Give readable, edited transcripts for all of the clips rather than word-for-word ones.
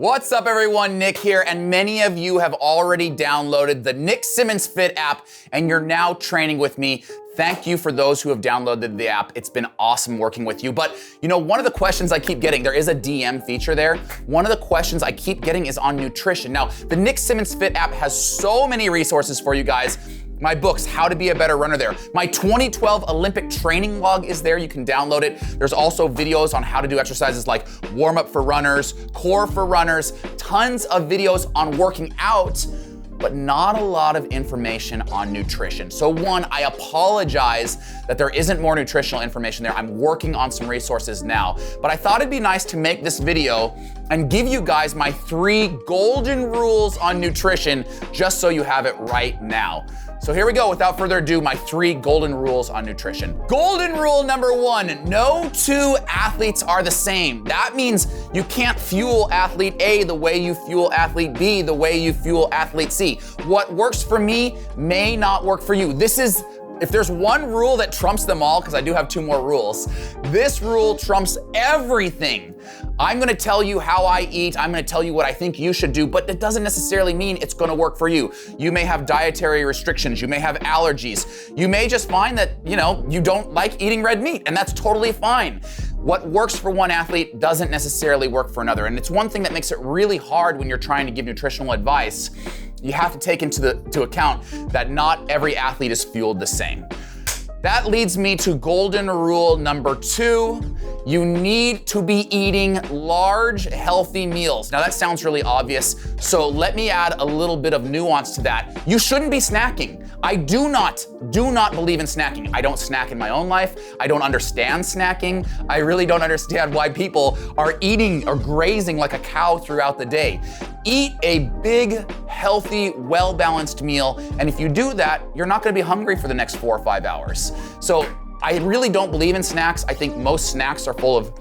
What's up everyone, Nick here, and many of you have already downloaded the Nick Symmonds Fit app and you're now training with me. Thank you for those who have downloaded the app. It's been awesome working with you. But you know, one of the questions I keep getting, there is a DM feature there. One of the questions I keep getting is on nutrition. Now, the Nick Symmonds Fit app has so many resources for you guys. My books, How to Be a Better Runner there. My 2012 Olympic training log is there, you can download it. There's also videos on how to do exercises like warm up for runners, core for runners, tons of videos on working out, but not a lot of information on nutrition. So one, I apologize that there isn't more nutritional information there. I'm working on some resources now, but I thought it'd be nice to make this video and give you guys my 3 golden rules on nutrition, just so you have it right now. So here we go, without further ado, my 3 golden rules on nutrition. Golden rule number 1, no 2 athletes are the same. That means you can't fuel athlete A the way you fuel athlete B, the way you fuel athlete C. What works for me may not work for you. If there's one rule that trumps them all, because I do have 2 more rules, this rule trumps everything. I'm gonna tell you how I eat, I'm gonna tell you what I think you should do, but that doesn't necessarily mean it's gonna work for you. You may have dietary restrictions, you may have allergies, you may just find that, you don't like eating red meat, and that's totally fine. What works for one athlete doesn't necessarily work for another, and it's one thing that makes it really hard when you're trying to give nutritional advice. You have to take into account that not every athlete is fueled the same. That leads me to golden rule number 2. You need to be eating large, healthy meals. Now that sounds really obvious, so let me add a little bit of nuance to that. You shouldn't be snacking. I do not believe in snacking. I don't snack in my own life. I don't understand snacking. I really don't understand why people are eating or grazing like a cow throughout the day. Eat a big, healthy, well-balanced meal, and if you do that, you're not gonna be hungry for the next 4 or 5 hours. So I really don't believe in snacks. I think most snacks are full of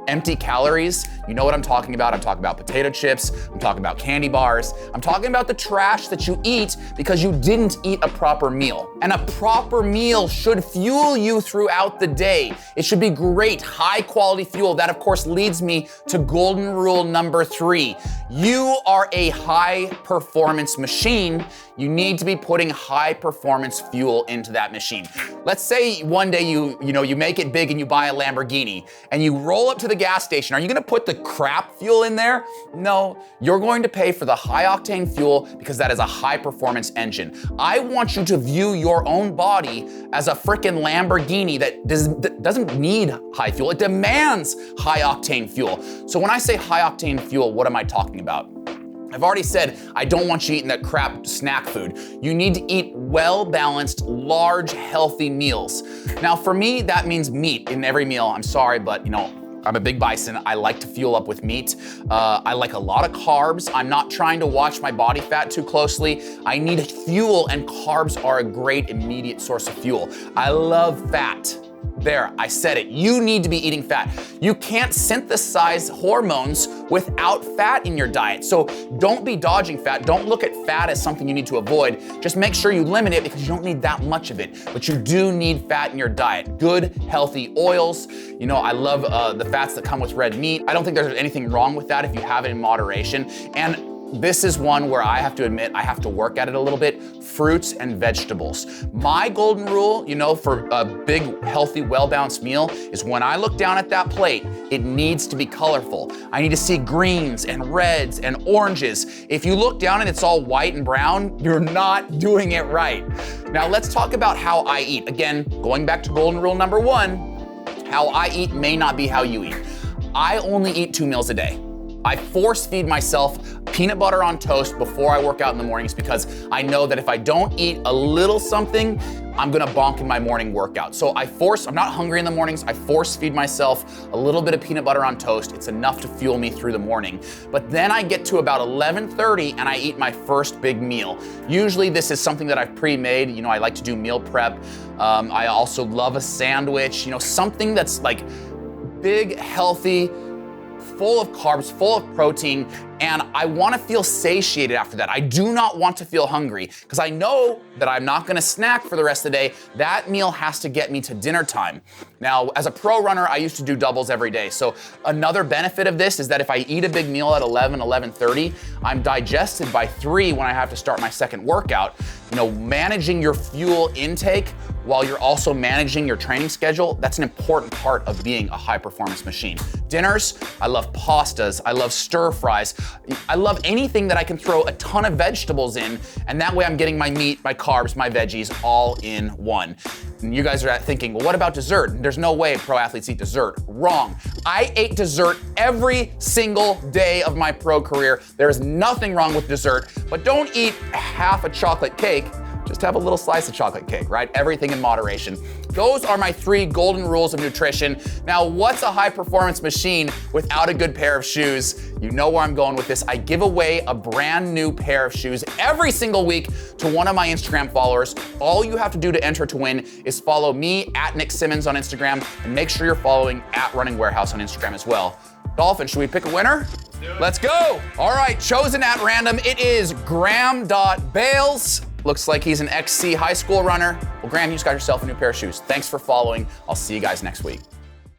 empty calories. You know what I'm talking about. I'm talking about potato chips. I'm talking about candy bars. I'm talking about the trash that you eat because you didn't eat a proper meal. And a proper meal should fuel you throughout the day. It should be great, high quality fuel. That of course leads me to golden rule number 3. You are a high performance machine. You need to be putting high performance fuel into that machine. Let's say one day you make it big and you buy a Lamborghini and you roll up to the gas station. Are you gonna put the crap fuel in there? No, you're going to pay for the high octane fuel because that is a high performance engine. I want you to view your own body as a freaking Lamborghini that doesn't need high fuel. It demands high octane fuel. So when I say high octane fuel, what am I talking about? I've already said I don't want you eating that crap snack food. You need to eat well-balanced, large, healthy meals. Now for me, that means meat in every meal. I'm sorry, but I'm a big bison. I like to fuel up with meat. I like a lot of carbs. I'm not trying to watch my body fat too closely. I need fuel, and carbs are a great immediate source of fuel. I love fat. There, I said it. You need to be eating fat. You can't synthesize hormones without fat in your diet. So don't be dodging fat. Don't look at fat as something you need to avoid. Just make sure you limit it because you don't need that much of it. But you do need fat in your diet. Good, healthy oils. I love the fats that come with red meat. I don't think there's anything wrong with that if you have it in moderation. And this is one where I have to admit I have to work at it a little bit. Fruits and vegetables. My golden rule, for a big, healthy, well-balanced meal is when I look down at that plate, it needs to be colorful. I need to see greens and reds and oranges. If you look down and it's all white and brown, you're not doing it right. Now let's talk about how I eat. Again, going back to golden rule number 1, how I eat may not be how you eat. I only eat 2 meals a day. I force feed myself peanut butter on toast before I work out in the mornings because I know that if I don't eat a little something, I'm gonna bonk in my morning workout. So I'm not hungry in the mornings, I force feed myself a little bit of peanut butter on toast. It's enough to fuel me through the morning. But then I get to about 11:30 and I eat my first big meal. Usually this is something that I've pre-made. I like to do meal prep. I also love a sandwich, something that's like big, healthy, full of carbs, full of protein, and I wanna feel satiated after that. I do not want to feel hungry because I know that I'm not gonna snack for the rest of the day. That meal has to get me to dinner time. Now, as a pro runner, I used to do doubles every day. So another benefit of this is that if I eat a big meal at 11:30, I'm digested by 3 when I have to start my second workout. You know, managing your fuel intake while you're also managing your training schedule, that's an important part of being a high performance machine. Dinners, I love pastas, I love stir fries, I love anything that I can throw a ton of vegetables in, and that way I'm getting my meat, my carbs, my veggies all in one. And you guys are thinking, well, what about dessert? There's no way pro athletes eat dessert. Wrong. I ate dessert every single day of my pro career. There is nothing wrong with dessert, but don't eat half a chocolate cake. Just have a little slice of chocolate cake, right? Everything in moderation. Those are my 3 golden rules of nutrition. Now, what's a high performance machine without a good pair of shoes? You know where I'm going with this. I give away a brand new pair of shoes every single week to one of my Instagram followers. All you have to do to enter to win is follow me at Nick Simmons on Instagram, and make sure you're following at Running Warehouse on Instagram as well. Dolphin, should we pick a winner? Let's go. All right, chosen at random. It is Graham.Bales. Looks like he's an XC high school runner. Well, Graham, you just got yourself a new pair of shoes. Thanks for following. I'll see you guys next week.